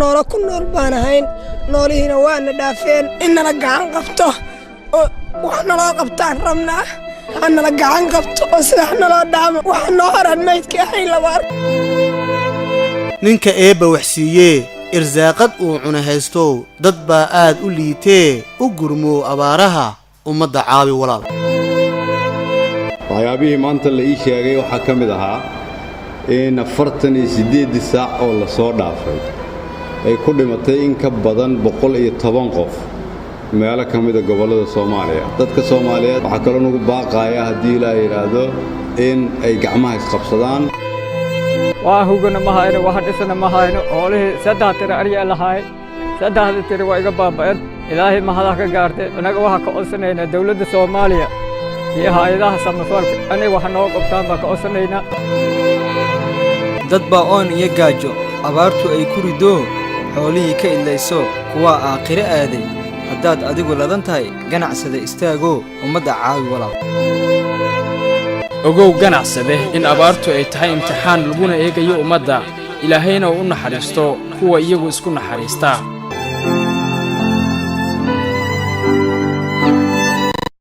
noola ku nool baan ahayn noolihiina waana dhaafeen inala gacan qabto wax naloo qabtaan rabnaa hanala gacan qabto oo sida naloo dhaamo wax noo haran maydka ahayn labaar ninka eebba wax siiyee irsaaqad uu cuna haysto dad baa aad u liitee u gurmo abaaraha ummadda caawi walaal waxyaabihii maanta la ii sheegay waxaa ka mid ahaa in 48 saac oo la soo dhaafay ay ku dhimatay in ka badan 110 qof meelo ka mid ah gobollada Soomaaliya dadka Soomaaliyeed waxa kale ugu baaqaya hadii la yiraahdo in ay gacmaha isqabsadaan وهوجنا مهاينه وحدثنا مهاينه أوله سدها ترى أريا لهاي سدها ترى وإيجا بابين إلهي ما هذا كجارته أنا جوها كأسنين الدولة الصومالية هي هاي ذا سمفرق أنا وحناق أبتان بكأسنين dad baa oon iyo gaajo abaartu ay ku rido xoolihii ka ilayso kuwa aakhire aaday haddaad adigu ladan tahay ganacsada istaago ummadda caawi walaal ogow ganacsade in abaartu ay tahay imtixaan laguna eegayo ummadda ilaahayna uu u naxariisto kuwa iyagu isku naxariista